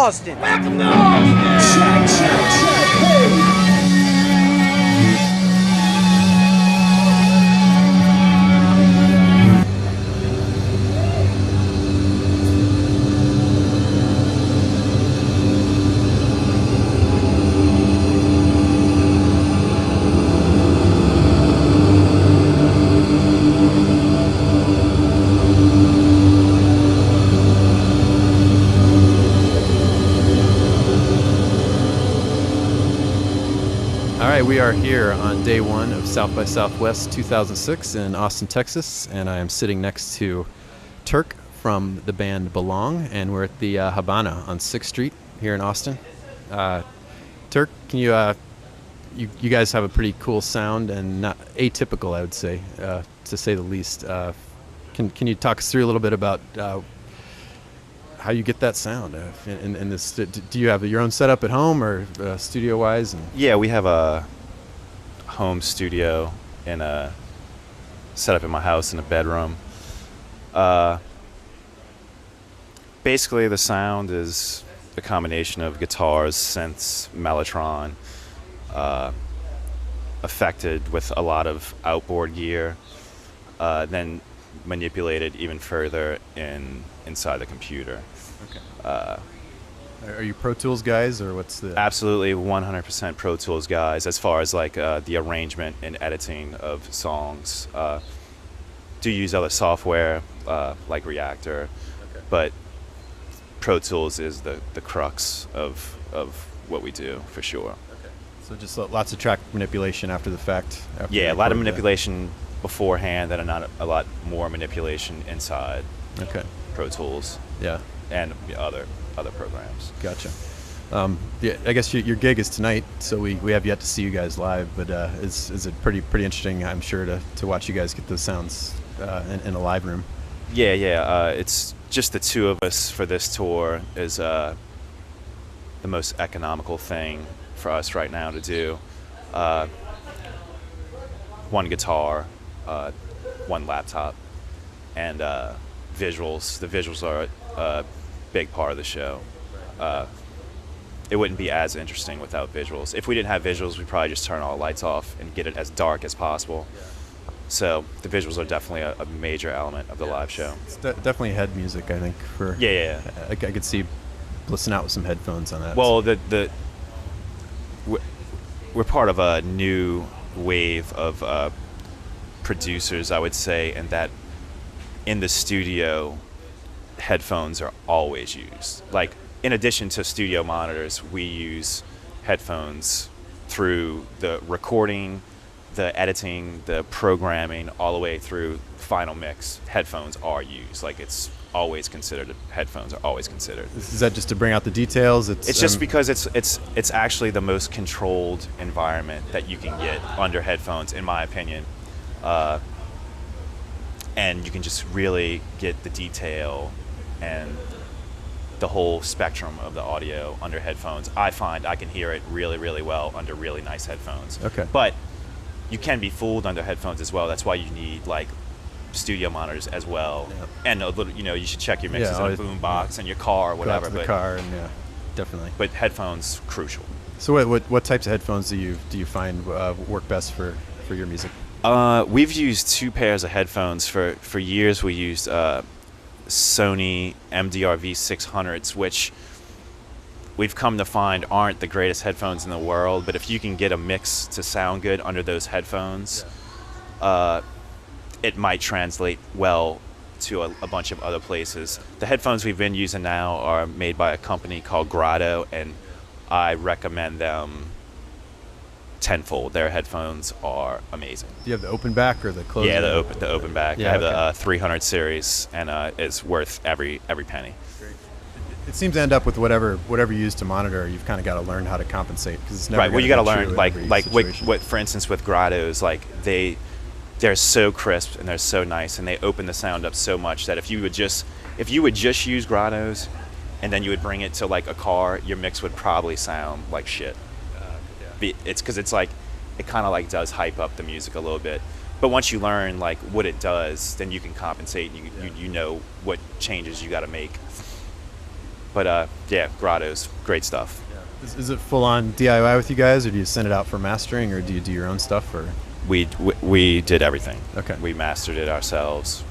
Austin. Welcome to Austin. Check, hey. We are here on day one of South by Southwest 2006 in Austin, Texas, and I am sitting next to Turk from the band Belong, and we're at the Habana on 6th Street here in Austin. Turk, can you guys have a pretty cool sound and not atypical, I would say, to say the least. Can you talk us through a little bit about how you get that sound in this? Do you have your own setup at home or studio wise? Yeah, we have a home studio and a setup in my house in a bedroom. Basically, the sound is a combination of guitars, synths, mellotron, affected with a lot of outboard gear, then manipulated even further inside the computer. Okay. Are you Pro Tools guys, or what's the? Absolutely, 100% Pro Tools guys. As far as like the arrangement and editing of songs, do use other software like Reaktor, okay. But Pro Tools is the crux of what we do for sure. Okay. So just lots of track manipulation after the fact. Yeah, a lot of manipulation beforehand, and not a lot more manipulation inside. Okay. Pro Tools. Yeah. And other programs. Gotcha. Yeah, I guess your gig is tonight, so we have yet to see you guys live, but is it pretty interesting, I'm sure, to watch you guys get those sounds in a live room. Yeah. It's just the two of us for this tour is the most economical thing for us right now to do. One guitar, one laptop, and visuals. The visuals are a big part of the show. It wouldn't be as interesting without visuals. If we didn't have visuals, we'd probably just turn all the lights off and get it as dark as possible. So the visuals are definitely a major element of the live show. It's definitely head music, I think. Yeah. I could see listening out with some headphones on that. Well, we're part of a new wave of producers, I would say, and that in the studio, headphones are always used. Like, in addition to studio monitors, we use headphones through the recording, the editing, the programming, all the way through final mix. Headphones are used. Like, it's always considered. Headphones are always considered. Is that just to bring out the details? It's just because it's actually the most controlled environment that you can get under headphones, in my opinion. And you can just really get the detail and the whole spectrum of the audio under headphones. I find I can hear it really, really well under really nice headphones. Okay. But you can be fooled under headphones as well. That's why you need like studio monitors as well. Yep. And a little, you should check your mixes in a boom box in your car or whatever. Go out to the car, and yeah, definitely. But headphones, crucial. So what types of headphones do you find work best for your music? We've used two pairs of headphones for years. We used Sony MDR-V600s, which we've come to find aren't the greatest headphones in the world, but if you can get a mix to sound good under those headphones, it might translate well to a bunch of other places. The headphones we've been using now are made by a company called Grado, and I recommend them tenfold. Their headphones are amazing. Do you have the open back or the closed? Yeah, the open back. Yeah, I have the 300 series, and it's worth every penny. Great. It seems to end up with whatever you use to monitor. You've kind of got to learn how to compensate, because it's never right. Well, you got to learn like situation. what for instance with Grados, like they're so crisp and they're so nice, and they open the sound up so much that if you would just use Grados, and then you would bring it to like a car, your mix would probably sound like shit. It's because it's like it kind of like does hype up the music a little bit, but once you learn like what it does, then you can compensate. And you know what changes you got to make. But yeah, Grado's great stuff. Is it full on DIY with you guys, or do you send it out for mastering, or do you do your own stuff? Or We did everything. Okay. We mastered it ourselves,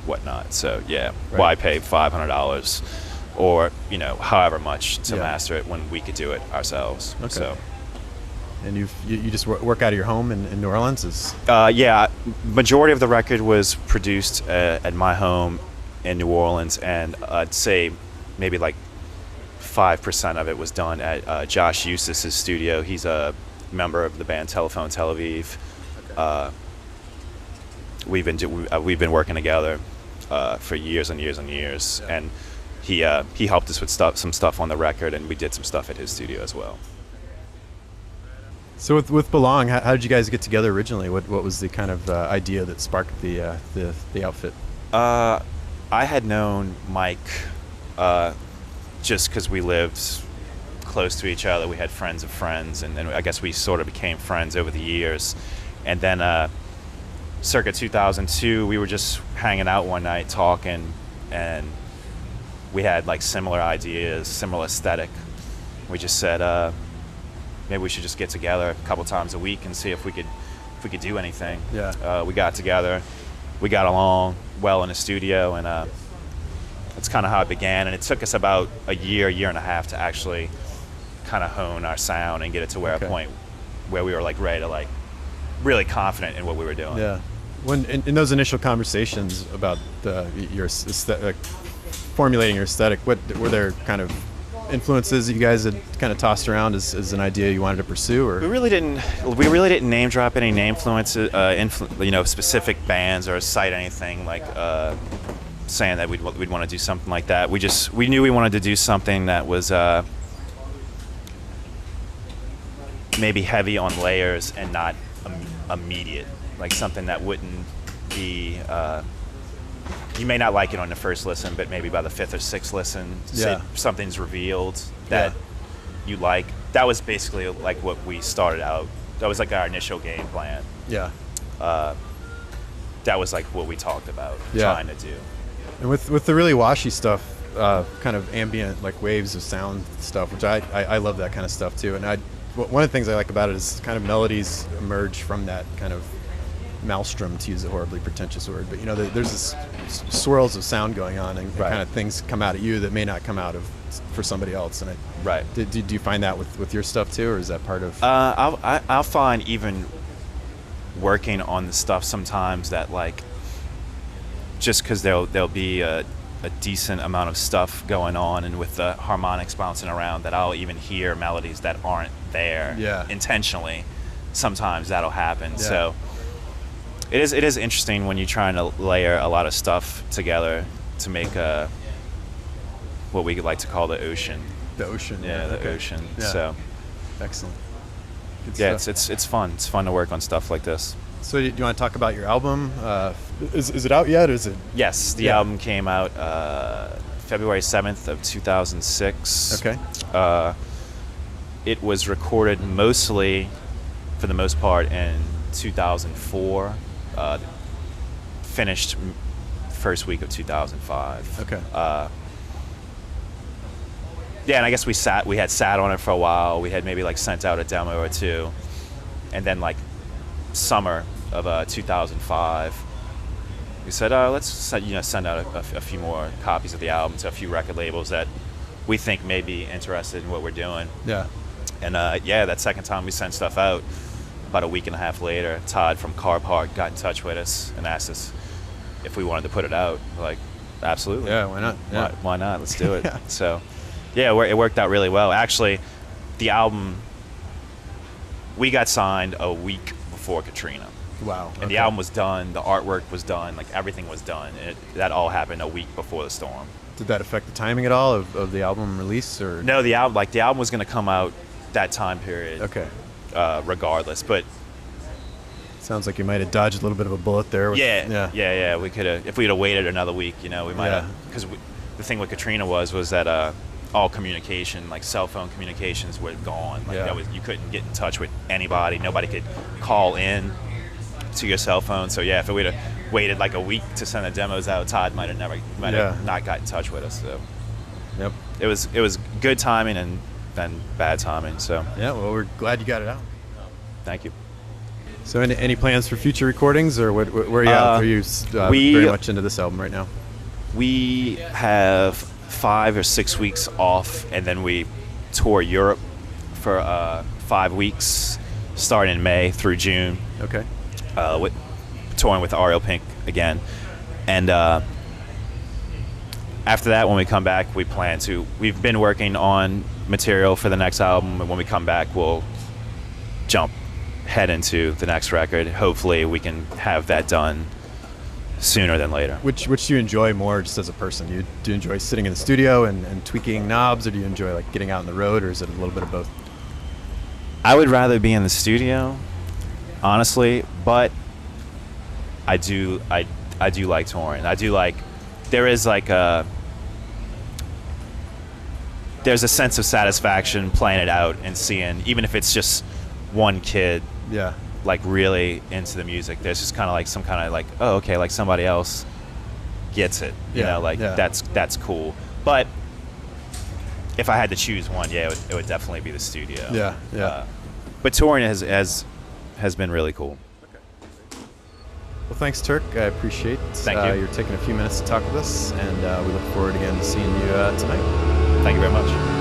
whatnot. So yeah, Right. why pay $500 or however much to Yeah. master it when we could do it ourselves? Okay. So and you just work out of your home in New Orleans? yeah, majority of the record was produced at my home in New Orleans, and I'd say maybe like 5% of it was done at Josh Eustace's studio. He's a member of the band Telephone Tel Aviv. We've been working together for years and years and years, and he helped us with some stuff on the record, and we did some stuff at his studio as well. So with Belong, how did you guys get together originally? What was the kind of idea that sparked the outfit? I had known Mike just because we lived close to each other. We had friends of friends, and then I guess we sort of became friends over the years. And then circa 2002, we were just hanging out one night talking, and we had like similar ideas, similar aesthetic. We just said maybe we should just get together a couple times a week and see if we could do anything. Yeah. We got together, we got along well in the studio, and that's kind of how it began. And it took us about a year and a half to actually kind of hone our sound and get it to a point where we were like ready to like really confident in what we were doing. Yeah. When in those initial conversations about your formulating your aesthetic, what were there kind of influences that you guys had kind of tossed around as an idea you wanted to pursue? Or we really didn't name drop any name influences, specific bands or cite anything like saying that we'd want to do something like that. We knew we wanted to do something that was maybe heavy on layers and not immediate, like something that wouldn't be you may not like it on the first listen, but maybe by the fifth or sixth listen, something's revealed that you like. That was basically like what we started out. That was like our initial game plan. Yeah. That was like what we talked about trying to do. And with the really washy stuff, kind of ambient, like waves of sound stuff, which I love that kind of stuff too. And one of the things I like about it is kind of melodies emerge from that kind of maelstrom, to use a horribly pretentious word, but there's this swirls of sound going on, and kind of things come out at you that may not come out for somebody else. And do you find that with your stuff too, or is that part of? I'll find even working on the stuff sometimes that like just because there'll be a decent amount of stuff going on, and with the harmonics bouncing around, that I'll even hear melodies that aren't there intentionally. Sometimes that'll happen. Yeah. So it is interesting when you're trying to layer a lot of stuff together to make what we could like to call the ocean. The ocean. Yeah, the ocean. Yeah. So excellent. Good yeah, stuff. it's fun. It's fun to work on stuff like this. So do you want to talk about your album? Is it out yet? Or is it? Yes, the album came out February 7th of 2006. Okay. It was recorded mostly, for the most part, in 2004. Finished first week of 2005. Okay. Yeah, and I guess we had sat on it for a while. We had maybe like sent out a demo or two, and then like summer of 2005, we said, let's send out a few more copies of the album to a few record labels that we think may be interested in what we're doing. Yeah. And that second time we sent stuff out, about a week and a half later, Todd from Car Park got in touch with us and asked us if we wanted to put it out. We're like, absolutely. Yeah, why not? Yeah. Why not? Let's do it. Yeah. So, yeah, it worked out really well. Actually, the album, we got signed a week before Katrina. Wow. And the album was done, the artwork was done, like everything was done. That all happened a week before the storm. Did that affect the timing at all of the album release, or? No, the album was going to come out that time period. Okay. Regardless, but sounds like you might have dodged a little bit of a bullet there. Yeah. We could have, if we'd have waited another week, we might have, because the thing with Katrina was that all communication, like cell phone communications, were gone. Like you couldn't get in touch with anybody. Nobody could call in to your cell phone. So if we'd have waited like a week to send the demos out, Todd might have not got in touch with us. So. Yep. it was good timing and then bad timing. So Yeah, well, we're glad you got it out. thank you. So any plans for future recordings, or where are you at? Are you very much into this album right now? We have 5 or 6 weeks off, and then we tour Europe for 5 weeks, starting in May through June. Okay. Touring with Ariel Pink again, and after that, when we come back, we've been working on material for the next album, and when we come back, we'll head into the next record. Hopefully we can have that done sooner than later. Which do you enjoy more, just as a person? Do you enjoy sitting in the studio and tweaking knobs, or do you enjoy like getting out on the road, or is it a little bit of both? I would rather be in the studio, honestly, but I do like touring. I do like, there's a sense of satisfaction playing it out and seeing, even if it's just one kid, Yeah. like really into the music. There's just kind of like some kind of like, oh, okay, like somebody else gets it. You know, like that's cool. But if I had to choose one, yeah, it would definitely be the studio. Yeah. But touring has been really cool. Well, thanks, Turk. I appreciate Thank you. You're taking a few minutes to talk with us, and we look forward again to seeing you tonight. Thank you very much.